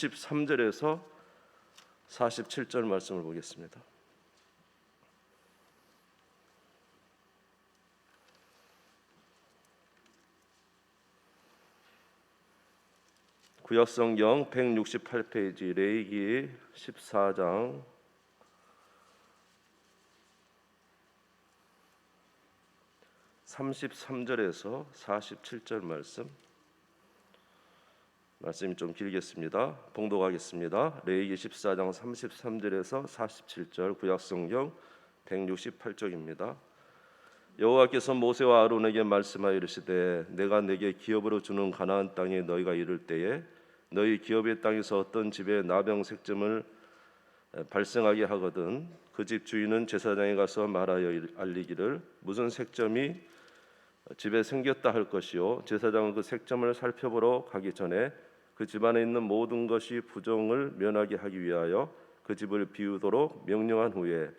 33절에서 47절 말씀을 보겠습니다. 구약성경 168페이지 레위기 14장 33절에서 47절 말씀이 좀 길겠습니다. 봉독하겠습니다. 레위기 14장 33절에서 47절 구약성경 168쪽입니다. 여호와께서 모세와 아론에게 말씀하여 이르시되 내가 내게 기업으로 주는 가나안 땅에 너희가 이를 때에 너희 기업의 땅에서 어떤 집에 나병 색점을 발생하게 하거든 그 집 주인은 제사장에 가서 말하여 알리기를 무슨 색점이 집에 생겼다 할 것이요 제사장은 그 색점을 살펴보러 가기 전에 그 집안에 있는 모든 것이 부정을 면하게 하기 위하여 그 집을 비우도록 명령한 후에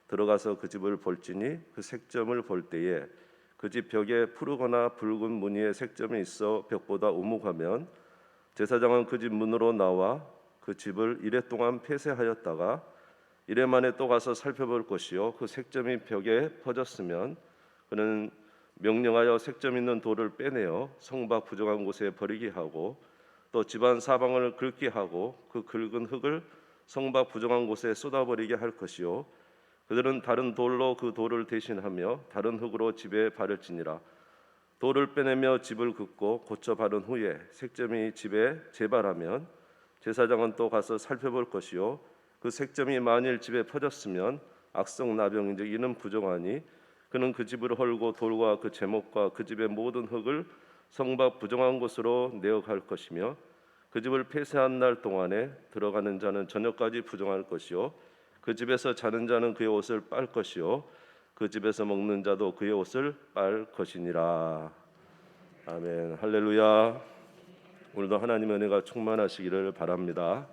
들어가서 그 집을 볼지니 그 색점을 볼 때에 그 집 벽에 푸르거나 붉은 무늬의 색점이 있어 벽보다 우묵하면 제사장은 그 집 문으로 나와 그 집을 이레 동안 폐쇄하였다가 이레 만에 또 가서 살펴볼 것이요 그 색점이 벽에 퍼졌으면 그는 명령하여 색점 있는 돌을 빼내어 성 밖 부정한 곳에 버리게 하고 또 집안 사방을 긁게 하고 그 긁은 흙을 성 밖 부정한 곳에 쏟아버리게 할 것이요 그들은 다른 돌로 그 돌을 대신하며 다른 흙으로 집에 바를지니라. 돌을 빼내며 집을 긋고 고쳐 바른 후에 색점이 집에 재발하면 제사장은 또 가서 살펴볼 것이요 그 색점이 만일 집에 퍼졌으면 악성 나병인즉 이는 부정하니 그는 그 집을 헐고 돌과 그 제목과 그 집의 모든 흙을 성 밖 부정한 곳으로 내어갈 것이며 그 집을 폐쇄한 날 동안에 들어가는 자는 저녁까지 부정할 것이요 그 집에서 자는 자는 그의 옷을 빨 것이요 그 집에서 먹는 자도 그의 옷을 빨 것이니라. 아멘. 할렐루야. 오늘도 하나님의 은혜가 충만하시기를 바랍니다.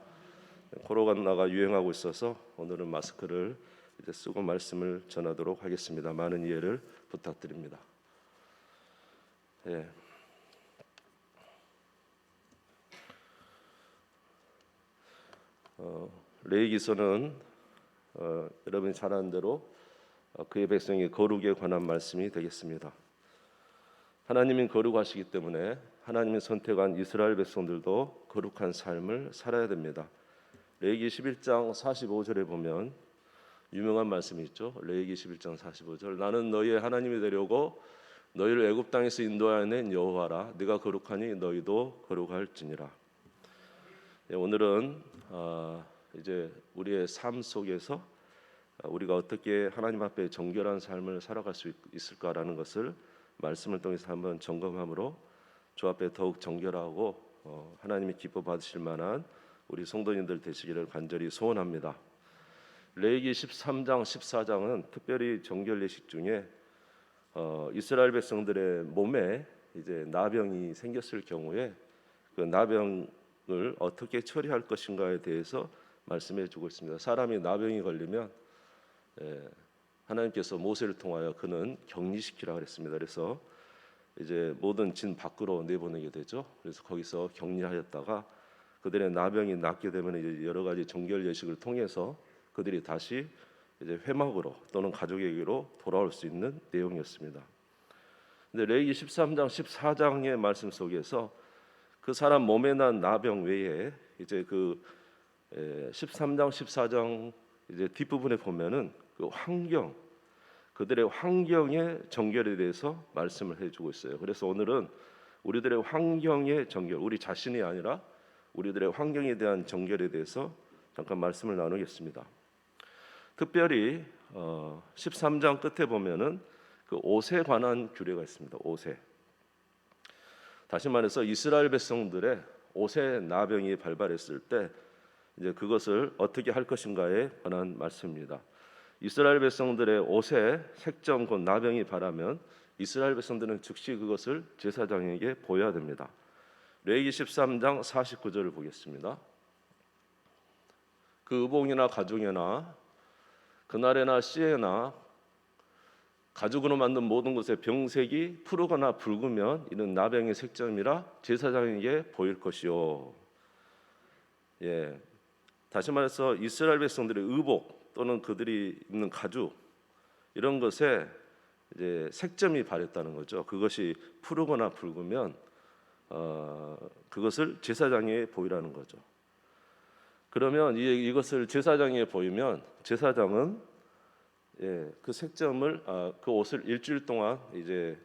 코로나가 유행하고 있어서 오늘은 마스크를 이제 쓰고 말씀을 전하도록 하겠습니다. 많은 이해를 부탁드립니다. 예. 레위기서는 여러분이 잘 아는 대로 그의 백성의 거룩에 관한 말씀이 되겠습니다. 하나님이 거룩하시기 때문에 하나님이 선택한 이스라엘 백성들도 거룩한 삶을 살아야 됩니다. 레위기 11장 45절에 보면 유명한 말씀이 있죠. 레위기 11장 45절 나는 너희의 하나님이 되려고 너희를 애굽 땅에서 인도하여 낸 여호와라 네가 거룩하니 너희도 거룩할지니라. 오늘은 이제 우리의 삶 속에서 우리가 어떻게 하나님 앞에 정결한 삶을 살아갈 수 있을까라는 것을 말씀을 통해서 한번 점검함으로 주 앞에 더욱 정결하고 하나님이 기뻐 받으실 만한 우리 성도님들 되시기를 간절히 소원합니다. 레위기 13장 14장은 특별히 정결 예식 중에 이스라엘 백성들의 몸에 이제 나병이 생겼을 경우에 그 나병을 어떻게 처리할 것인가에 대해서 말씀해 주고 있습니다. 사람이 나병이 걸리면 하나님께서 모세를 통하여 그는 격리시키라 그랬습니다. 그래서 이제 모든 진 밖으로 내보내게 되죠. 그래서 거기서 격리하였다가 그들의 나병이 낫게 되면 이제 여러 가지 정결 예식을 통해서 그들이 다시 이제 회막으로 또는 가족에게로 돌아올 수 있는 내용이었습니다. 근데 레위기 13장 14장의 말씀 속에서 그 사람 몸에 난 나병 외에 이제 그 13장 14장 이제 뒷부분에 보면은 그 환경 그들의 환경의 정결에 대해서 말씀을 해주고 있어요. 그래서 오늘은 우리들의 환경의 정결, 우리 자신이 아니라 우리들의 환경에 대한 정결에 대해서 잠깐 말씀을 나누겠습니다. 특별히 13장 끝에 보면은 그 옷에 관한 규례가 있습니다. 옷에. 다시 말해서 이스라엘 백성들의 옷에 나병이 발발했을 때 이제 그것을 어떻게 할 것인가에 관한 말씀입니다. 이스라엘 백성들의 옷에 색점 곧 나병이 발하면 이스라엘 백성들은 즉시 그것을 제사장에게 보여야 됩니다. 레위기 13장 49절을 보겠습니다. 그 의복이나 가죽에나 그날에나 씨에나 가죽으로 만든 모든 것의 병색이 푸르거나 붉으면 이는 나병의 색점이라 제사장에게 보일 것이요. 예, 다시 말해서 이스라엘 백성들의 의복 또는 그들이 입는 가죽 이런 것에 이제 색점이 바랬다는 거죠. 그것이 푸르거나 붉으면 그것을 제사장에 보이라는 거죠. 그러면 이것을 제사장에 보이면 제사장은 그 색점을 그 옷을 일주일 동안 이제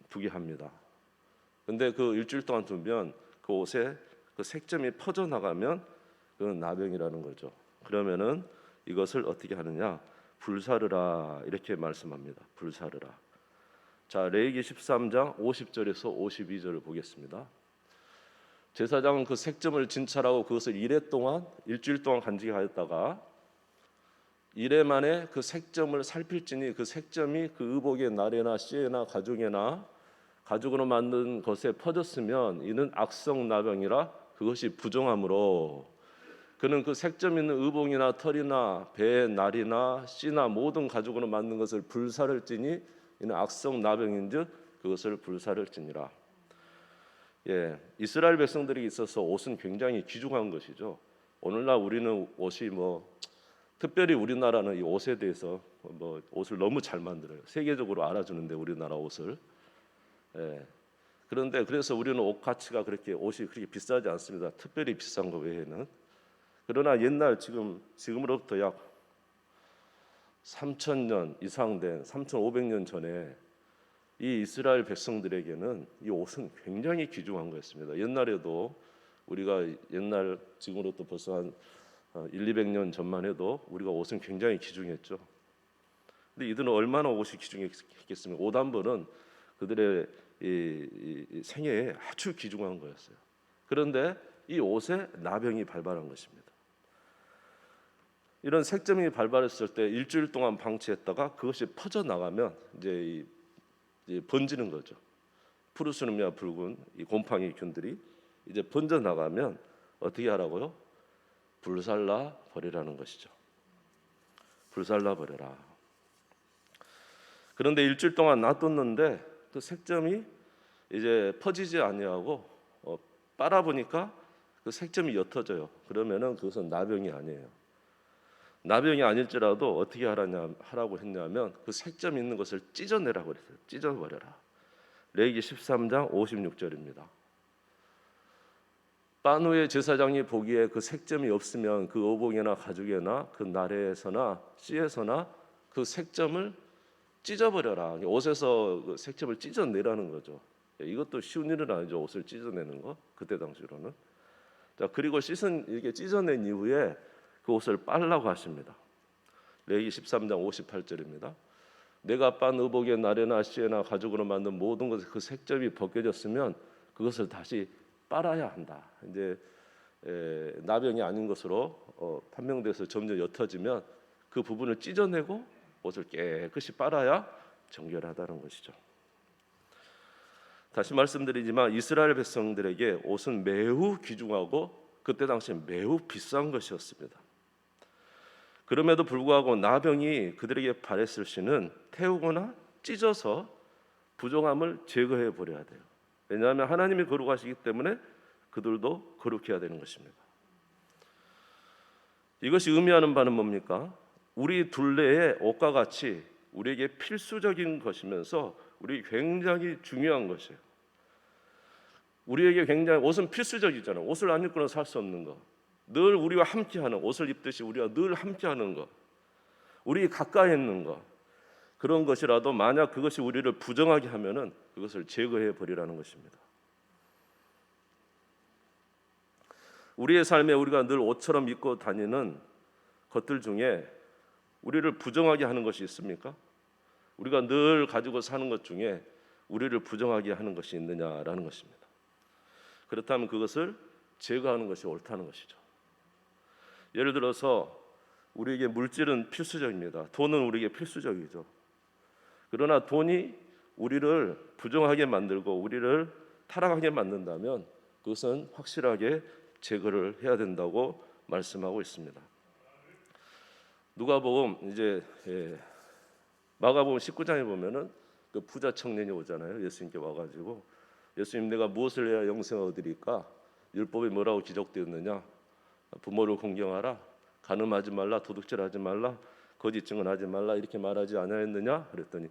두게 합니다. 근데 그 일주일 동안 두면 그 옷에 그 색점이 퍼져 나가면 그건 나병이라는 거죠. 그러면은 이것을 어떻게 하느냐? 불사르라 이렇게 말씀합니다. 불사르라. 자, 레위기 13장 50절에서 52절을 보겠습니다. 제사장은 그 색점을 진찰하고 그것을 일주일 동안 간직하였다가 이래 만에 그 색점을 살필지니 그 색점이 그 의복의 나래나 씨에나 가죽으로 만든 것에 퍼졌으면 이는 악성나병이라 그것이 부정함으로 그는 그 색점 있는 의복이나 털이나 배의 날이나 씨나 모든 가죽으로 만든 것을 불사를지니 이는 악성나병인즉 그것을 불사를지니라. 이스라엘 백성들에게 있어서 옷은 굉장히 귀중한 것이죠. 오늘날 우리는 옷이 특별히 우리나라는 이 옷에 대해서 옷을 너무 잘 만들어요. 세계적으로 알아주는데 우리나라 옷을. 그런데 그래서 우리는 옷 가치가 옷이 그렇게 비싸지 않습니다. 특별히 비싼 거 외에는. 그러나 옛날 지금으로부터 약 3,000년 이상 된 3,500년 전에 이 이스라엘 백성들에게는 이 옷은 굉장히 귀중한 거였습니다. 옛날에도 우리가 지금으로부터 벌써 한 1,200년 전만 해도 우리가 옷은 굉장히 귀중했죠. 근데 이들은 얼마나 옷이 귀중했겠습니까? 옷 한 벌은 그들의 이 생애에 아주 귀중한 거였어요. 그런데 이 옷에 나병이 발발한 것입니다. 이런 색점이 발발했을 때 일주일 동안 방치했다가 그것이 퍼져 나가면 이제 번지는 거죠. 푸르스름이나 붉은 이 곰팡이 균들이 이제 번져 나가면 어떻게 하라고요? 불살라 버리라는 것이죠. 불살라 버려라. 그런데 일주일 동안 놔뒀는데 그 색점이 이제 퍼지지 아니하고 빨아보니까 그 색점이 옅어져요. 그러면은 그것은 나병이 아니에요. 나병이 아닐지라도 어떻게 하라고 했냐면 그 색점 있는 것을 찢어내라고 그랬어요. 찢어버려라. 레위기 13장 56절입니다. 빤후의 제사장이 보기에 그 색점이 없으면 그 의복이나 가죽에나 그 나래에서나 씨에서나 그 색점을 찢어버려라. 옷에서 그 색점을 찢어내라는 거죠. 이것도 쉬운 일은 아니죠. 옷을 찢어내는 거 그때 당시로는. 자, 그리고 이렇게 찢어낸 이후에 그 옷을 빨라고 하십니다. 레위기 13장 58절입니다. 내가 빤 의복의 나래나 씨에나 가죽으로 만든 모든 것에 그 색점이 벗겨졌으면 그것을 다시 빨아야 한다. 이제 나병이 아닌 것으로 판명돼서 점점 옅어지면 그 부분을 찢어내고 옷을 깨끗이 빨아야 정결하다는 것이죠. 다시 말씀드리지만 이스라엘 백성들에게 옷은 매우 귀중하고 그때 당시에 매우 비싼 것이었습니다. 그럼에도 불구하고 나병이 그들에게 발했을 시는 태우거나 찢어서 부정함을 제거해 버려야 돼요. 왜냐하면 하나님이 거룩하시기 때문에 그들도 거룩해야 되는 것입니다. 이것이 의미하는 바는 뭡니까? 우리 둘레의 옷과 같이 우리에게 필수적인 것이면서 우리 굉장히 중요한 것이에요. 우리에게 굉장히 옷은 필수적이잖아요. 옷을 안 입고는 살 수 없는 거. 늘 우리와 함께하는 옷을 입듯이 우리와 늘 함께하는 것, 우리 가까이 있는 것 그런 것이라도 만약 그것이 우리를 부정하게 하면은 그것을 제거해 버리라는 것입니다. 우리의 삶에 우리가 늘 옷처럼 입고 다니는 것들 중에 우리를 부정하게 하는 것이 있습니까? 우리가 늘 가지고 사는 것 중에 우리를 부정하게 하는 것이 있느냐라는 것입니다. 그렇다면 그것을 제거하는 것이 옳다는 것이죠. 예를 들어서 우리에게 물질은 필수적입니다. 돈은 우리에게 필수적이죠. 그러나 돈이 우리를 부정하게 만들고 우리를 타락하게 만든다면 그것은 확실하게 제거를 해야 된다고 말씀하고 있습니다. 누가복음 마가복음 19장에 보면은 그 부자 청년이 오잖아요. 예수님께 와가지고 예수님 내가 무엇을 해야 영생을 얻으리까? 율법에 뭐라고 기록되었느냐? 부모를 공경하라, 간음하지 말라, 도둑질하지 말라, 거짓 증언하지 말라 이렇게 말하지 않았느냐? 그랬더니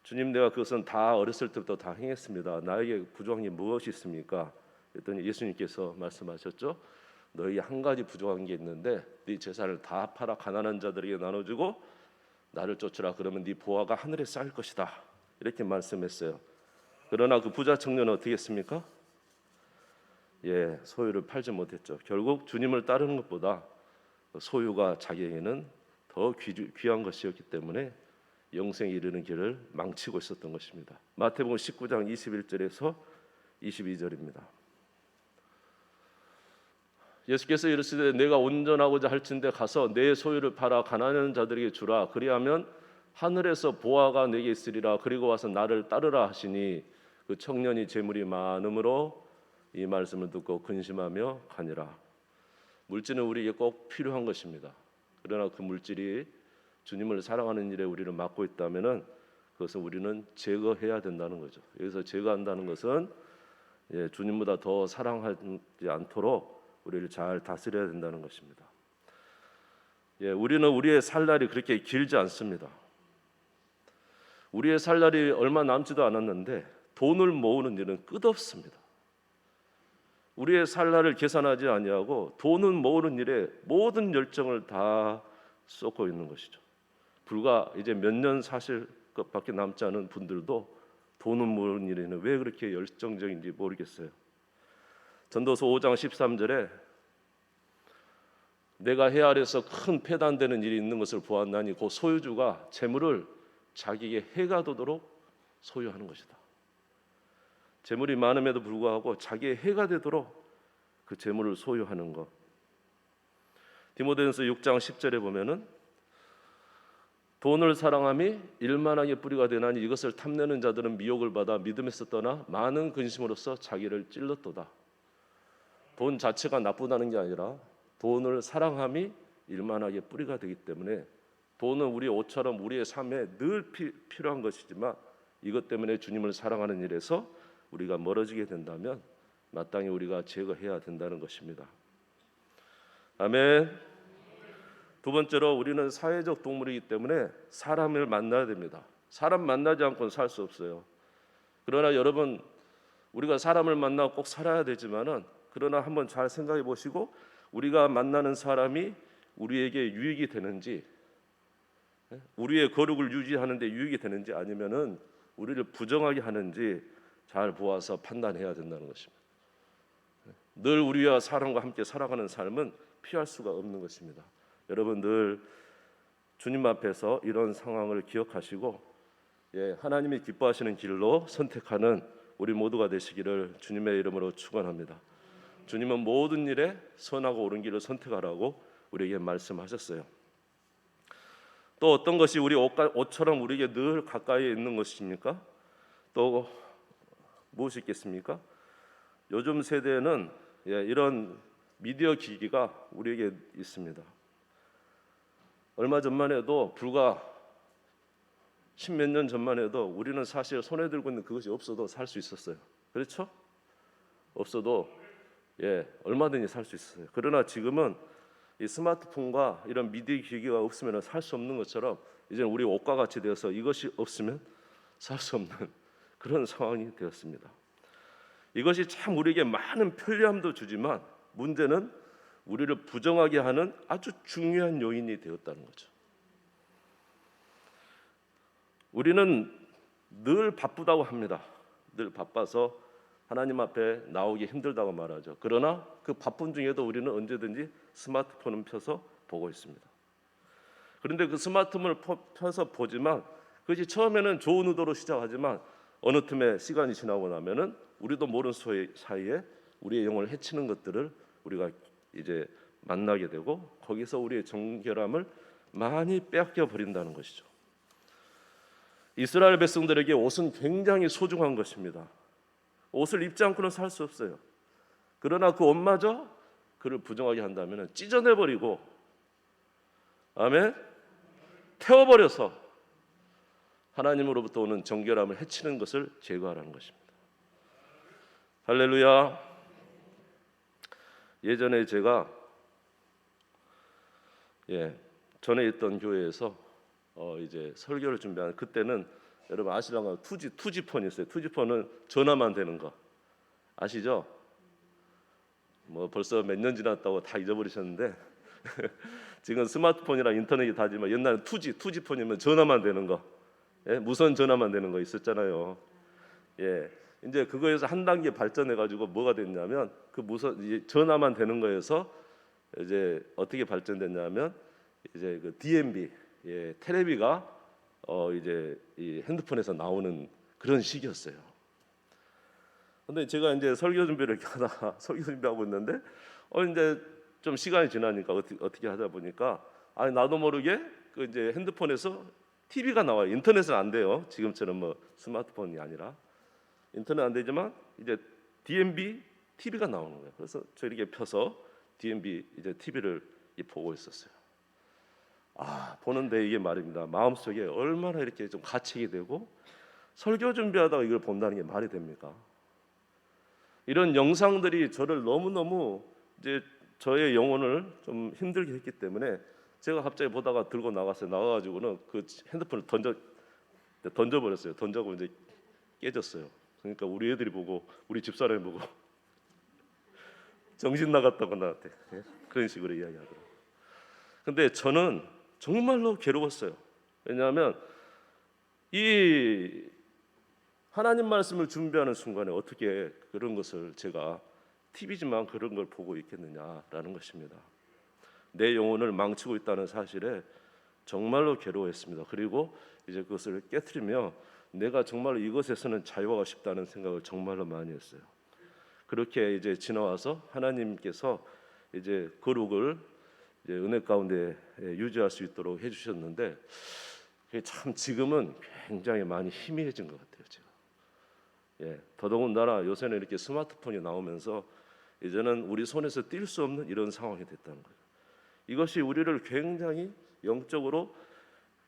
주님, 내가 그것은 다 어렸을 때부터 다 행했습니다. 나에게 부족한 게 무엇이 있습니까? 그랬더니 예수님께서 말씀하셨죠. 너희 한 가지 부족한 게 있는데 네 재산을 다 팔아 가난한 자들에게 나눠주고 나를 쫓으라. 그러면 네 보화가 하늘에 쌓일 것이다. 이렇게 말씀했어요. 그러나 그 부자 청년은 어떻게 했습니까? 소유를 팔지 못했죠. 결국 주님을 따르는 것보다 소유가 자기에게는 더 귀한 것이었기 때문에 영생에 이르는 길을 망치고 있었던 것입니다. 마태복음 19장 21절에서 22절입니다. 예수께서 이르시되 내가 온전하고자 할진대 가서 내 소유를 팔아 가난한 자들에게 주라. 그리하면 하늘에서 보화가 내게 있으리라. 그리고 와서 나를 따르라 하시니 그 청년이 재물이 많음으로 이 말씀을 듣고 근심하며 가니라. 물질은 우리에게 꼭 필요한 것입니다. 그러나 그 물질이 주님을 사랑하는 일에 우리를 막고 있다면은 그것은 우리는 제거해야 된다는 거죠. 여기서 제거한다는 것은 주님보다 더 사랑하지 않도록 우리를 잘 다스려야 된다는 것입니다. 우리는 우리의 살 날이 그렇게 길지 않습니다. 우리의 살 날이 얼마 남지도 않았는데 돈을 모으는 일은 끝없습니다. 우리의 살 날을 계산하지 아니하고 돈을 모으는 일에 모든 열정을 다 쏟고 있는 것이죠. 불과 이제 몇 년 사실 것밖에 남지 않은 분들도 돈을 모으는 일에는 왜 그렇게 열정적인지 모르겠어요. 전도서 5장 13절에 내가 해 아래서 큰 폐단되는 일이 있는 것을 보았나니 그 소유주가 재물을 자기에게 해가 되도록 소유하는 것이다. 재물이 많음에도 불구하고 자기의 해가 되도록 그 재물을 소유하는 것. 디모데전서 6장 10절에 보면은 돈을 사랑함이 일만하게 뿌리가 되나니 이것을 탐내는 자들은 미혹을 받아 믿음에서 떠나 많은 근심으로써 자기를 찔렀도다. 돈 자체가 나쁘다는 게 아니라 돈을 사랑함이 일만하게 뿌리가 되기 때문에 돈은 우리 옷처럼 우리의 삶에 늘 필요한 것이지만 이것 때문에 주님을 사랑하는 일에서 우리가 멀어지게 된다면 마땅히 우리가 제거해야 된다는 것입니다. 아멘. 두 번째로 우리는 사회적 동물이기 때문에 사람을 만나야 됩니다. 사람 만나지 않고는 살 수 없어요. 그러나 여러분, 우리가 사람을 만나 꼭 살아야 되지만은 그러나 한번 잘 생각해 보시고 우리가 만나는 사람이 우리에게 유익이 되는지, 우리의 거룩을 유지하는 데 유익이 되는지 아니면은 우리를 부정하게 하는지 잘 보아서 판단해야 된다는 것입니다. 늘 우리와 사람과 함께 살아가는 삶은 피할 수가 없는 것입니다. 여러분 늘 주님 앞에서 이런 상황을 기억하시고 하나님이 기뻐하시는 길로 선택하는 우리 모두가 되시기를 주님의 이름으로 축원합니다. 주님은 모든 일에 선하고 옳은 길을 선택하라고 우리에게 말씀하셨어요. 또 어떤 것이 우리 옷처럼 우리에게 늘 가까이에 있는 것입니까? 또 무엇이 있겠습니까? 요즘 세대는 이런 미디어 기기가 우리에게 있습니다. 얼마 전만 해도 불과 십몇 년 전만 해도 우리는 사실 손에 들고 있는 그것이 없어도 살 수 있었어요. 그렇죠? 없어도 얼마든지 살 수 있었어요. 그러나 지금은 이 스마트폰과 이런 미디어 기기가 없으면 살 수 없는 것처럼 이제 우리 옷과 같이 되어서 이것이 없으면 살 수 없는 그런 상황이 되었습니다. 이것이 참 우리에게 많은 편리함도 주지만 문제는 우리를 부정하게 하는 아주 중요한 요인이 되었다는 거죠. 우리는 늘 바쁘다고 합니다. 늘 바빠서 하나님 앞에 나오기 힘들다고 말하죠. 그러나 그 바쁜 중에도 우리는 언제든지 스마트폰을 펴서 보고 있습니다. 그런데 그 스마트폰을 펴서 보지만 그것이 처음에는 좋은 의도로 시작하지만 어느 틈에 시간이 지나고 나면은 우리도 모르는 사이에 우리의 영혼을 해치는 것들을 우리가 이제 만나게 되고 거기서 우리의 정결함을 많이 빼앗겨 버린다는 것이죠. 이스라엘 백성들에게 옷은 굉장히 소중한 것입니다. 옷을 입지 않고는 살 수 없어요. 그러나 그 옷마저 그를 부정하게 한다면 찢어내 버리고 아멘 태워버려서 하나님으로부터 오는 정결함을 해치는 것을 제거하라는 것입니다. 할렐루야. 예전에 제가 예, 전에 있던 교회에서 이제 설교를 준비하는 그때는 여러분 아시랑가 투지폰이 있어요. 투지폰은 전화만 되는 거 아시죠? 뭐 벌써 몇 년 지났다고 다 잊어버리셨는데 지금 스마트폰이랑 인터넷이 다지만 옛날에 투지폰이면 전화만 되는 거, 예? 무선 전화만 되는 거 있었잖아요. 예, 이제 그거에서 한 단계 발전해 가지고 뭐가 됐냐면 그 무선 이제 전화만 되는 거에서 이제 어떻게 발전됐냐면 이제 그 DMB, 예, 테레비가 이제 이 핸드폰에서 나오는 그런 시기였어요. 근데 제가 이제 설교 준비를 이렇게 하다가 설교 준비하고 있는데 이제 좀 시간이 지나니까 어떻게 하다 보니까 아니 나도 모르게 그 이제 핸드폰에서 TV가 나와요. 인터넷은 안 돼요. 지금처럼 뭐 스마트폰이 아니라 인터넷 안 되지만 이제 DMB TV가 나오는 거예요. 그래서 저 이렇게 펴서 DMB 이제 TV를 보고 있었어요. 보는데 이게 말입니다. 마음속에 얼마나 이렇게 좀 가책이 되고 설교 준비하다가 이걸 본다는 게 말이 됩니까? 이런 영상들이 저를 너무너무 이제 저의 영혼을 좀 힘들게 했기 때문에 제가 갑자기 보다가 들고 나갔어요. 나가가지고는 그 핸드폰을 던져버렸어요. 던져고 이제 깨졌어요. 그러니까 우리 애들이 보고 우리 집사람이 보고 정신 나갔다고 나한테 그런 식으로 이야기하더라고요. 근데 저는 정말로 괴로웠어요. 왜냐하면 이 하나님 말씀을 준비하는 순간에 어떻게 그런 것을 제가 TV지만 그런 걸 보고 있겠느냐라는 것입니다. 내 영혼을 망치고 있다는 사실에 정말로 괴로워했습니다. 그리고 이제 그것을 깨트리며 내가 정말로 이것에서는 자유하고 싶다는 생각을 정말로 많이 했어요. 그렇게 이제 지나와서 하나님께서 이제 거룩을 이제 은혜 가운데 유지할 수 있도록 해주셨는데 그게 참 지금은 굉장히 많이 희미해진 것 같아요. 제가 더더군다나 요새는 이렇게 스마트폰이 나오면서 이제는 우리 손에서 뗄 수 없는 이런 상황이 됐다는 거예요. 이것이 우리를 굉장히 영적으로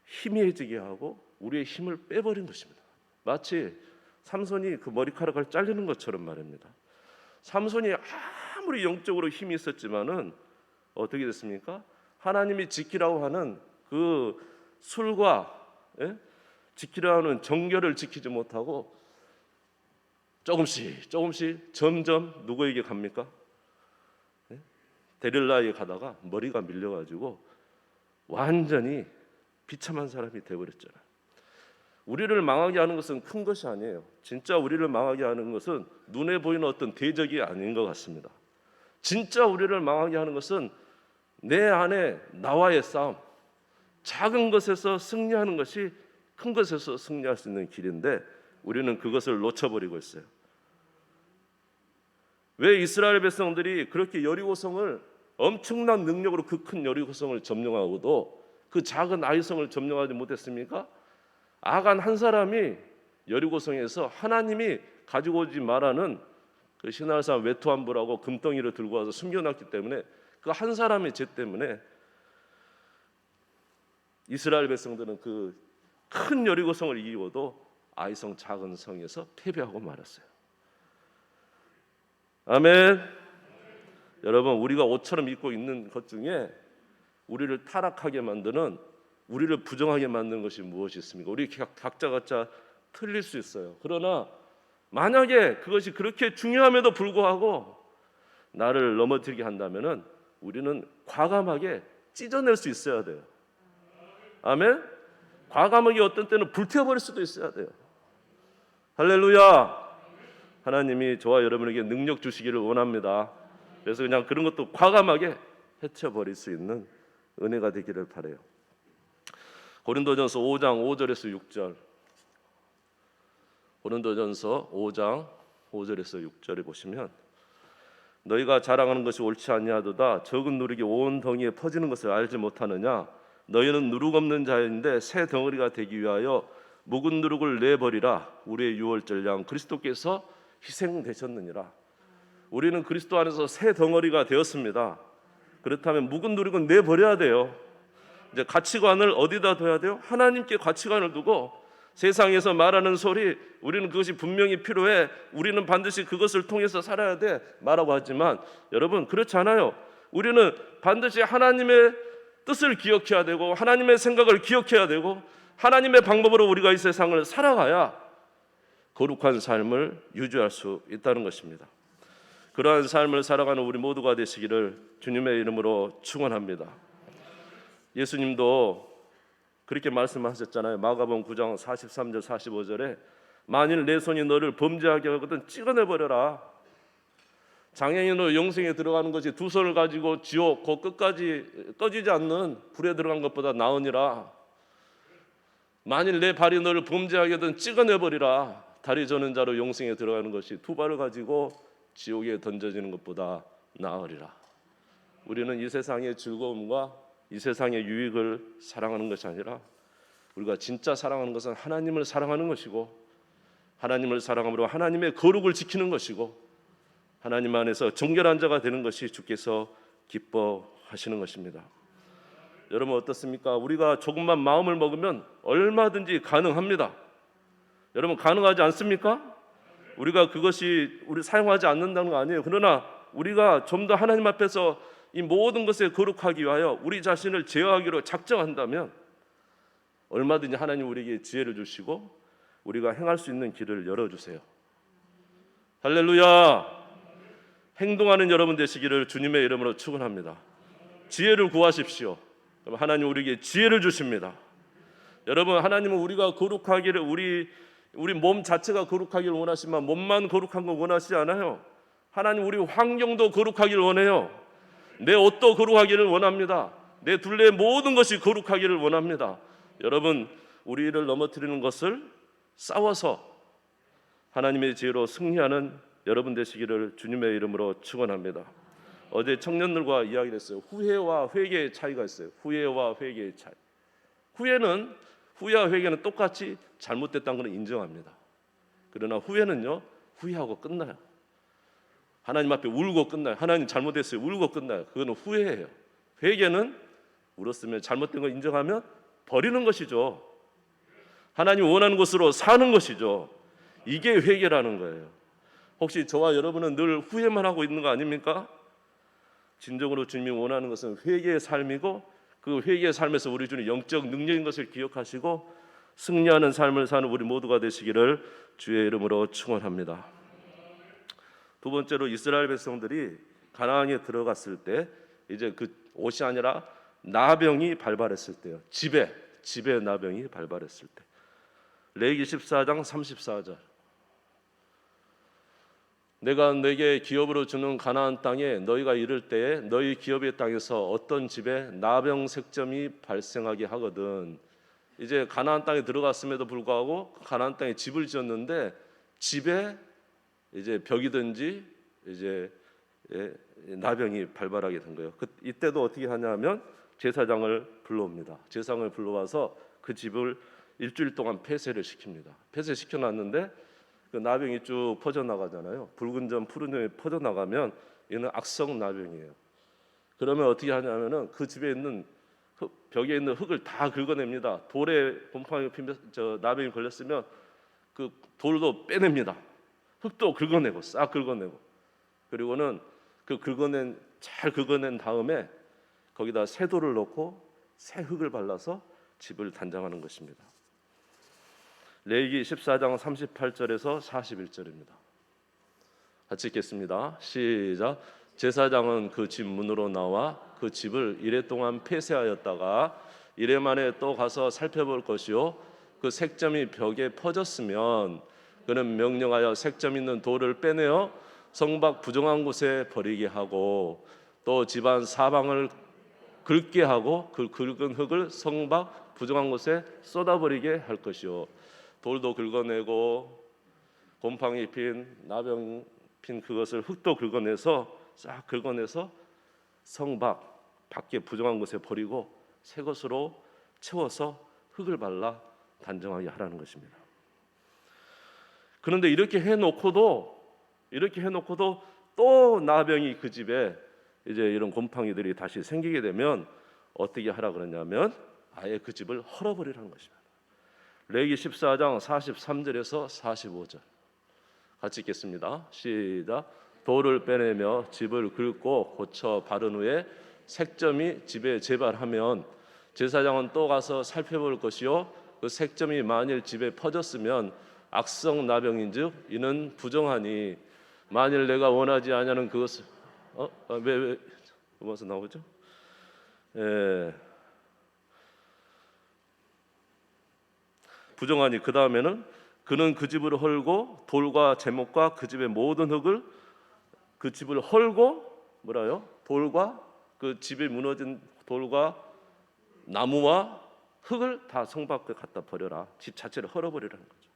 희미해지게 하고 우리의 힘을 빼버린 것입니다. 마치 삼손이 그 머리카락을 자르는 것처럼 말입니다. 삼손이 아무리 영적으로 힘이 있었지만은 어떻게 됐습니까? 하나님이 지키라고 하는 그 술과 지키라고 하는 정결을 지키지 못하고 조금씩 점점 누구에게 갑니까? 데릴라에 가다가 머리가 밀려가지고 완전히 비참한 사람이 되어버렸잖아요. 우리를 망하게 하는 것은 큰 것이 아니에요. 진짜 우리를 망하게 하는 것은 눈에 보이는 어떤 대적이 아닌 것 같습니다. 진짜 우리를 망하게 하는 것은 내 안에 나와의 싸움, 작은 것에서 승리하는 것이 큰 것에서 승리할 수 있는 길인데 우리는 그것을 놓쳐버리고 있어요. 왜 이스라엘 백성들이 그렇게 여리고성을 엄청난 능력으로 그 큰 여리고성을 점령하고도 그 작은 아이성을 점령하지 못했습니까? 아간 한 사람이 여리고성에서 하나님이 가지고 오지 말라는 그 신할 사람 외투함부라고 금덩이를 들고 와서 숨겨놨기 때문에 그 한 사람의 죄 때문에 이스라엘 백성들은 그 큰 여리고성을 이기고도 아이성 작은 성에서 패배하고 말았어요. 아멘. 여러분, 우리가 옷처럼 입고 있는 것 중에 우리를 타락하게 만드는, 우리를 부정하게 만드는 것이 무엇이 있습니까? 우리 각자 틀릴 수 있어요. 그러나 만약에 그것이 그렇게 중요함에도 불구하고 나를 넘어뜨리게 한다면은 우리는 과감하게 찢어낼 수 있어야 돼요. 아멘. 과감하게 어떤 때는 불태워버릴 수도 있어야 돼요. 할렐루야. 하나님이 저와 여러분에게 능력 주시기를 원합니다. 그래서 그냥 그런 것도 과감하게 해쳐버릴 수 있는 은혜가 되기를 바라요. 고린도전서 5장 5절에서 6절. 고린도전서 5장 5절에서 6절에 보시면 너희가 자랑하는 것이 옳지 아니하도다. 적은 누룩이 온 덩이에 퍼지는 것을 알지 못하느냐. 너희는 누룩 없는 자인데 새 덩어리가 되기 위하여 묵은 누룩을 내버리라. 우리의 유월절 양 그리스도께서 희생되셨느니라. 우리는 그리스도 안에서 새 덩어리가 되었습니다. 그렇다면 묵은 누룩은 내버려야 돼요. 이제 가치관을 어디다 둬야 돼요? 하나님께 가치관을 두고 세상에서 말하는 소리, 우리는 그것이 분명히 필요해, 우리는 반드시 그것을 통해서 살아야 돼 말하고 하지만 여러분 그렇지 않아요. 우리는 반드시 하나님의 뜻을 기억해야 되고 하나님의 생각을 기억해야 되고 하나님의 방법으로 우리가 이 세상을 살아가야 거룩한 삶을 유지할 수 있다는 것입니다. 그러한 삶을 살아가는 우리 모두가 되시기를 주님의 이름으로 축원합니다. 예수님도 그렇게 말씀하셨잖아요. 마가복음 9장 43절 45절에 만일 내 손이 너를 범죄하게 하거든 찍어내버려라. 장애인으로 영생에 들어가는 것이 두 손을 가지고 지옥 그 끝까지 꺼지지 않는 불에 들어간 것보다 나으니라. 만일 내 발이 너를 범죄하게 하거든 찍어내버리라. 다리 저는 자로 영생에 들어가는 것이 두 발을 가지고 지옥에 던져지는 것보다 나으리라. 우리는 이 세상의 즐거움과 이 세상의 유익을 사랑하는 것이 아니라 우리가 진짜 사랑하는 것은 하나님을 사랑하는 것이고 하나님을 사랑함으로 하나님의 거룩을 지키는 것이고 하나님 안에서 정결한 자가 되는 것이 주께서 기뻐하시는 것입니다. 여러분 어떻습니까? 우리가 조금만 마음을 먹으면 얼마든지 가능합니다. 여러분 가능하지 않습니까? 우리가 그것이 우리 사용하지 않는다는 거 아니에요. 그러나 우리가 좀 더 하나님 앞에서 이 모든 것에 거룩하기 위하여 우리 자신을 제어하기로 작정한다면 얼마든지 하나님 우리에게 지혜를 주시고 우리가 행할 수 있는 길을 열어주세요. 할렐루야. 행동하는 여러분 되시기를 주님의 이름으로 축원합니다. 지혜를 구하십시오. 하나님 우리에게 지혜를 주십니다. 여러분 하나님은 우리가 거룩하기를 우리 몸 자체가 거룩하기를 원하시지만 몸만 거룩한 거 원하시지 않아요. 하나님 우리 환경도 거룩하기를 원해요. 내 옷도 거룩하기를 원합니다. 내 둘레의 모든 것이 거룩하기를 원합니다. 여러분 우리를 넘어뜨리는 것을 싸워서 하나님의 지혜로 승리하는 여러분 되시기를 주님의 이름으로 축원합니다. 어제 청년들과 이야기를 했어요. 후회와 회개의 차이가 있어요. 후회와 회개의 차이. 후회와 회개는 똑같이 잘못됐다는 것을 인정합니다. 그러나 후회는요, 후회하고 끝나요. 하나님 앞에 울고 끝나요. 하나님 잘못했어요. 울고 끝나요. 그거는 후회예요. 회개는 울었으면 잘못된 걸 인정하면 버리는 것이죠. 하나님 원하는 것으로 사는 것이죠. 이게 회개라는 거예요. 혹시 저와 여러분은 늘 후회만 하고 있는 거 아닙니까? 진정으로 주님이 원하는 것은 회개의 삶이고 그 회개의 삶에서 우리 주님 영적 능력인 것을 기억하시고 승리하는 삶을 사는 우리 모두가 되시기를 주의 이름으로 축원합니다. 두 번째로 이스라엘 백성들이 가나안에 들어갔을 때 이제 그 옷이 아니라 나병이 발발했을 때요. 집에 나병이 발발했을 때. 레위기 14장 34절. 내가 너에게 기업으로 주는 가나안 땅에 너희가 이를 때에 너희 기업의 땅에서 어떤 집에 나병 색점이 발생하게 하거든. 이제 가나안 땅에 들어갔음에도 불구하고 가나안 땅에 집을 지었는데 집에 이제 벽이든지 이제 나병이 발발하게 된 거예요. 이때도 어떻게 하냐면 제사장을 불러옵니다. 제사장을 불러와서 그 집을 일주일 동안 폐쇄를 시킵니다. 폐쇄시켜 놨는데 그 나병이 쭉 퍼져나가잖아요. 붉은 점 푸른 점이 퍼져나가면 얘는 악성 나병이에요. 그러면 어떻게 하냐면은 그 집에 있는 벽에 있는 흙을 다 긁어냅니다. 돌에 곰팡이 나병이 걸렸으면 그 돌도 빼냅니다. 흙도 긁어내고 싹 긁어내고 그리고는 잘 긁어낸 다음에 거기다 새 돌을 넣고 새 흙을 발라서 집을 단장하는 것입니다. 레위기 14장 38절에서 41절입니다. 같이 읽겠습니다. 시작. 제사장은 그 집 문으로 나와 그 집을 이래 동안 폐쇄하였다가 이래 만에 또 가서 살펴볼 것이요 그 색점이 벽에 퍼졌으면 그는 명령하여 색점 있는 돌을 빼내어 성밖 부정한 곳에 버리게 하고 또 집안 사방을 긁게 하고 그 긁은 흙을 성밖 부정한 곳에 쏟아버리게 할 것이요 돌도 긁어내고 곰팡이 핀 나병 핀 그것을 흙도 긁어내서 싹 긁어내서 밖에 부정한 곳에 버리고 새 것으로 채워서 흙을 발라 단정하게 하라는 것입니다. 그런데 이렇게 해놓고도 또 나병이 그 집에 이제 이런 곰팡이들이 다시 생기게 되면 어떻게 하라 그러냐면 아예 그 집을 헐어버리라는 것입니다. 레위기 14장 43절에서 45절 같이 읽겠습니다. 시작. 돌을 빼내며 집을 긁고 고쳐 바른 후에 색점이 집에 재발하면 제사장은 또 가서 살펴볼 것이요 그 색점이 만일 집에 퍼졌으면 악성 나병인즉 이는 부정하니 만일 내가 원하지 아니하는 그것을 왜 무엇서 나오죠? 예. 부정하니 그 다음에는 그는 그 집을 헐고 돌과 제목과 그 집의 모든 흙을 그 집을 헐고 뭐라요? 돌과 그 집에 무너진 돌과 나무와 흙을 다 성 밖에 갖다 버려라. 집 자체를 헐어버리라는 거죠.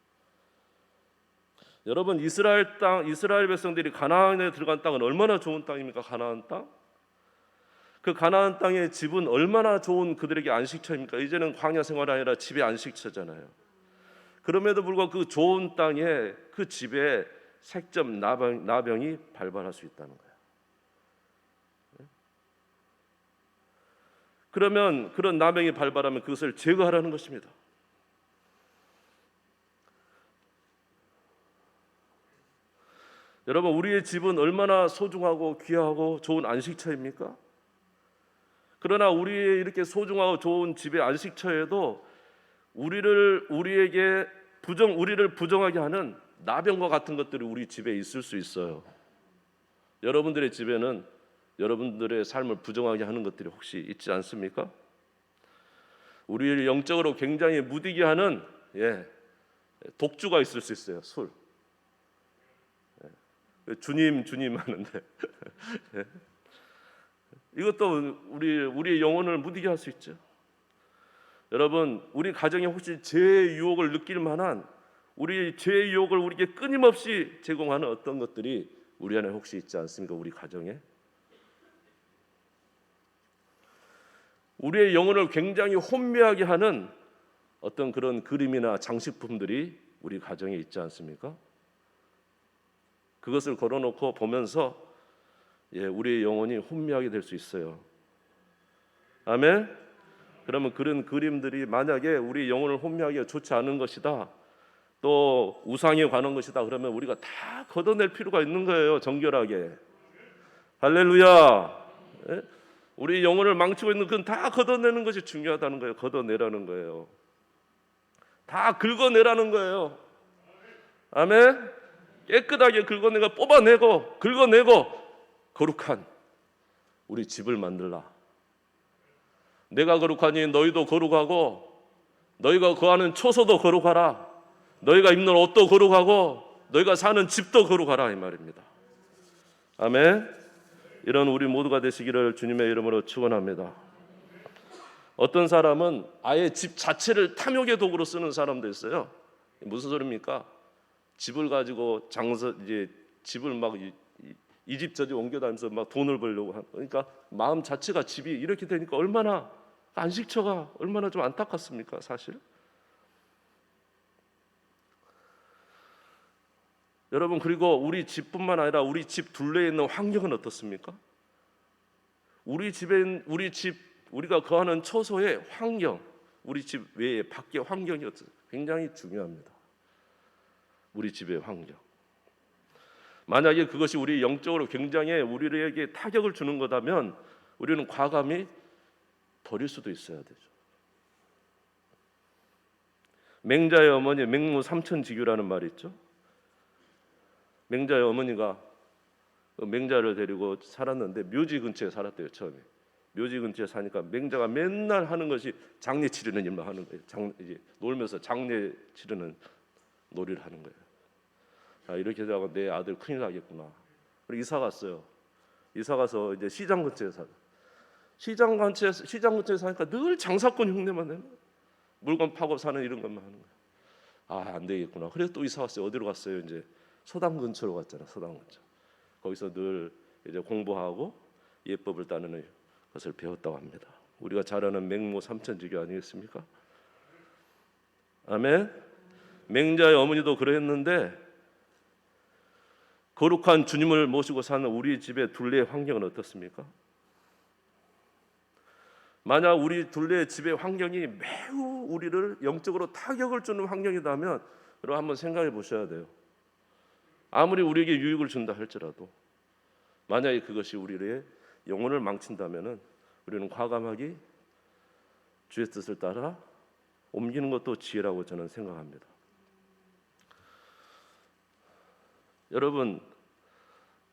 여러분 이스라엘 땅, 이스라엘 백성들이 가나안에 들어간 땅은 얼마나 좋은 땅입니까? 가나안 땅? 그 가나안 땅의 집은 얼마나 좋은 그들에게 안식처입니까? 이제는 광야 생활이 아니라 집의 안식처잖아요. 그럼에도 불구하고 그 좋은 땅에 그 집에 색점 나병이 발발할 수 있다는 거예요. 그러면 그런 나병이 발발하면 그것을 제거하라는 것입니다. 여러분 우리의 집은 얼마나 소중하고 귀하고 좋은 안식처입니까? 그러나 우리의 이렇게 소중하고 좋은 집의 안식처에도 우리를 부정하게 하는 나병과 같은 것들이 우리 집에 있을 수 있어요. 여러분들의 집에는 여러분들의 삶을 부정하게 하는 것들이 혹시 있지 않습니까? 우리를 영적으로 굉장히 무디게 하는 독주가 있을 수 있어요. 술. 주님 하는데 이것도 우리의 영혼을 무디게 할 수 있죠. 여러분 우리 가정에 혹시 죄의 유혹을 느낄 만한 우리 죄의 유혹을 우리에게 끊임없이 제공하는 어떤 것들이 우리 안에 혹시 있지 않습니까? 우리 가정에 우리의 영혼을 굉장히 혼미하게 하는 어떤 그런 그림이나 장식품들이 우리 가정에 있지 않습니까? 그것을 걸어놓고 보면서 우리의 영혼이 혼미하게 될 수 있어요. 아멘. 그러면 그런 그림들이 만약에 우리 영혼을 혼미하게 좋지 않은 것이다, 또 우상에 관한 것이다, 그러면 우리가 다 걷어낼 필요가 있는 거예요. 정결하게. 할렐루야. 우리 영혼을 망치고 있는 그건 다 걷어내는 것이 중요하다는 거예요. 걷어내라는 거예요. 다 긁어내라는 거예요. 아멘. 깨끗하게 뽑아내고 긁어내고 거룩한 우리 집을 만들라. 내가 거룩하니 너희도 거룩하고 너희가 거하는 초소도 거룩하라. 너희가 입는 옷도 거룩하고 너희가 사는 집도 거룩하라 이 말입니다. 아멘. 이런 우리 모두가 되시기를 주님의 이름으로 축원합니다. 어떤 사람은 아예 집 자체를 탐욕의 도구로 쓰는 사람도 있어요. 무슨 소리입니까? 집을 가지고 집을 막 이 집 저 집 옮겨다니면서 막 돈을 벌려고 하는. 그러니까 마음 자체가 집이 이렇게 되니까 얼마나 안식처가 얼마나 좀 안타깝습니까, 사실? 여러분 그리고 우리 집뿐만 아니라 우리 집 둘레에 있는 환경은 어떻습니까? 우리가 거하는 처소의 환경, 우리 집 외에 밖의 환경이 굉장히 중요합니다. 우리 집의 환경. 만약에 그것이 우리 영적으로 굉장히 우리에게 타격을 주는 거다면 우리는 과감히 버릴 수도 있어야 되죠. 맹자의 어머니 맹모 삼천지교라는 말이 있죠. 맹자의 어머니가 맹자를 데리고 살았는데 묘지 근처에 살았대요. 처음에 묘지 근처에 사니까 맹자가 맨날 하는 것이 장례 치르는 일만 하는 거예요. 이제 놀면서 장례 치르는 놀이를 하는 거예요. 이렇게 되고 내 아들 큰일 나겠구나. 그리고 이사 갔어요. 이사 가서 이제 시장 근처에 살아. 시장 근처에 사니까 늘 장사꾼 흉내만 내는 거예요. 물건 파고 사는 이런 것만 하는 거예요. 안 되겠구나. 그래서 또 이사 갔어요. 어디로 갔어요? 이제 소당 근처로 갔잖아. 소당 근처. 거기서 늘 이제 공부하고 예법을 따르는 것을 배웠다고 합니다. 우리가 잘 아는 맹모 삼천지교 아니겠습니까? 아멘. 맹자의 어머니도 그랬는데 거룩한 주님을 모시고 사는 우리 집의 둘레의 환경은 어떻습니까? 만약 우리 둘레의 집의 환경이 매우 우리를 영적으로 타격을 주는 환경이라면 여러분 한번 생각해 보셔야 돼요. 아무리 우리에게 유익을 준다 할지라도 만약에 그것이 우리의 영혼을 망친다면은 우리는 과감하게 주의 뜻을 따라 옮기는 것도 지혜라고 저는 생각합니다. 여러분,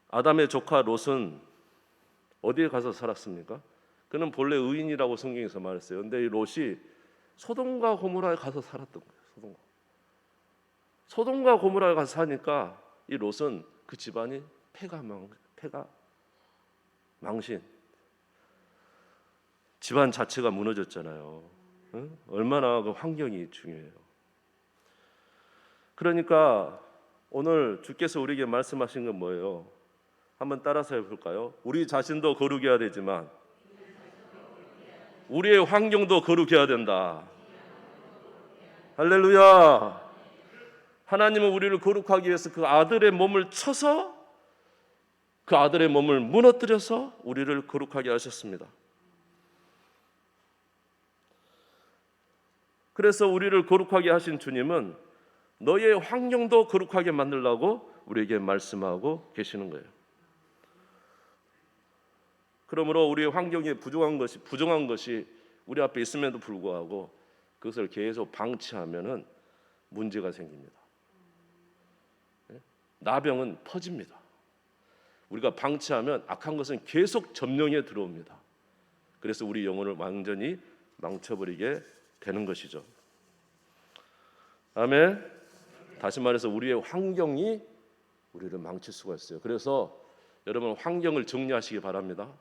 아담의 조카 롯은 어디에 가서 살았습니까? 그는 본래 의인이라고 성경에서 말했어요. 그런데 이 롯이 소돔과 고모라에 가서 살았던 거예요. 소돔과 고모라에 가서 사니까 이 롯은 그 집안이 폐가 망신, 집안 자체가 무너졌잖아요. 응? 얼마나 그 환경이 중요해요. 그러니까 오늘 주께서 우리에게 말씀하신 건 뭐예요? 한번 따라서 해볼까요? 우리 자신도 거룩해야 되지만 우리의 환경도 거룩해야 된다. 할렐루야. 하나님은 우리를 거룩하기 위해서 그 아들의 몸을 쳐서 그 아들의 몸을 무너뜨려서 우리를 거룩하게 하셨습니다. 그래서 우리를 거룩하게 하신 주님은 너의 환경도 거룩하게 만들라고 우리에게 말씀하고 계시는 거예요. 그러므로 우리의 환경이 부정한 것이 우리 앞에 있음에도 불구하고 그것을 계속 방치하면은 문제가 생깁니다. 나병은 퍼집니다. 우리가 방치하면 악한 것은 계속 점령에 들어옵니다. 그래서 우리 영혼을 완전히 망쳐버리게 되는 것이죠. 아멘. 다시 말해서 우리의 환경이 우리를 망칠 수가 있어요. 그래서 여러분 환경을 정리하시기 바랍니다.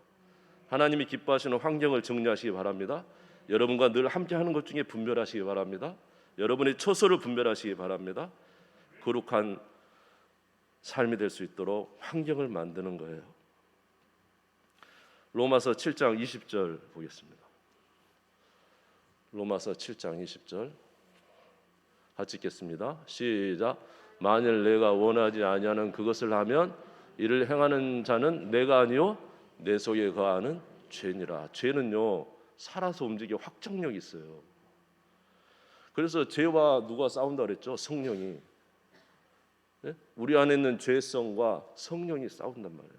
하나님이 기뻐하시는 환경을 정리하시기 바랍니다. 여러분과 늘 함께하는 것 중에 분별하시기 바랍니다. 여러분의 처소를 분별하시기 바랍니다. 거룩한 삶이 될 수 있도록 환경을 만드는 거예요. 로마서 7장 20절 보겠습니다. 로마서 7장 20절 같이 읽겠습니다. 시작. 만일 내가 원하지 아니하는 그것을 하면 이를 행하는 자는 내가 아니요 내 속에 거하는 죄니라. 죄는요 살아서 움직여 확정력이 있어요. 그래서 죄와 누가 싸운다 그랬죠? 성령이. 네? 우리 안에 있는 죄성과 성령이 싸운단 말이에요.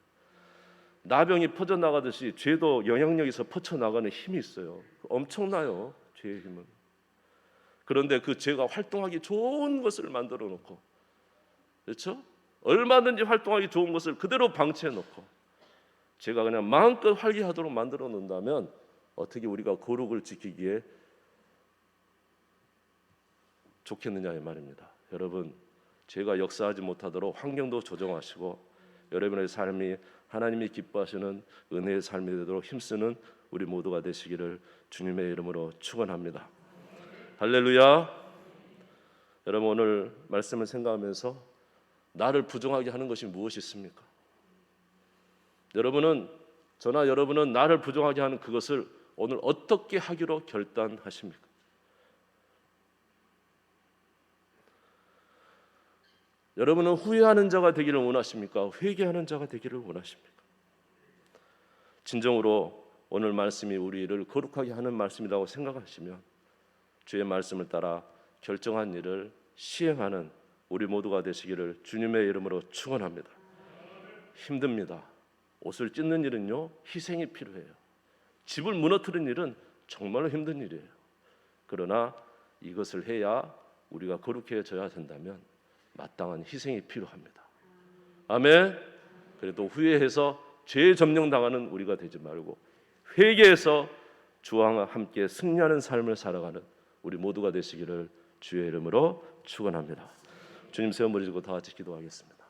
나병이 퍼져나가듯이 죄도 영향력에서 퍼쳐나가는 힘이 있어요. 엄청나요, 죄의 힘은. 그런데 그 죄가 활동하기 좋은 것을 만들어 놓고, 그렇죠? 얼마든지 활동하기 좋은 것을 그대로 방치해 놓고 죄가 그냥 마음껏 활기하도록 만들어 놓는다면 어떻게 우리가 거룩을 지키기에 좋겠느냐 이 말입니다. 여러분, 죄가 역사하지 못하도록 환경도 조정하시고 여러분의 삶이 하나님이 기뻐하시는 은혜의 삶이 되도록 힘쓰는 우리 모두가 되시기를 주님의 이름으로 축원합니다. 할렐루야. 여러분 오늘 말씀을 생각하면서 나를 부정하게 하는 것이 무엇이 있습니까? 여러분은 나를 부정하게 하는 그것을 오늘 어떻게 하기로 결단하십니까? 여러분은 후회하는 자가 되기를 원하십니까? 회개하는 자가 되기를 원하십니까? 진정으로 오늘 말씀이 우리를 거룩하게 하는 말씀이라고 생각하시면 주의 말씀을 따라 결정한 일을 시행하는 우리 모두가 되시기를 주님의 이름으로 축원합니다. 힘듭니다. 옷을 찢는 일은요 희생이 필요해요. 집을 무너뜨리는 일은 정말로 힘든 일이에요. 그러나 이것을 해야 우리가 거룩해져야 된다면 마땅한 희생이 필요합니다. 아멘. 그래도 후회해서 죄에 점령당하는 우리가 되지 말고 회개해서 주와 함께 승리하는 삶을 살아가는 우리 모두가 되시기를 주의 이름으로 축원합니다. 주님 세워 머리 들고 다 같이 기도하겠습니다.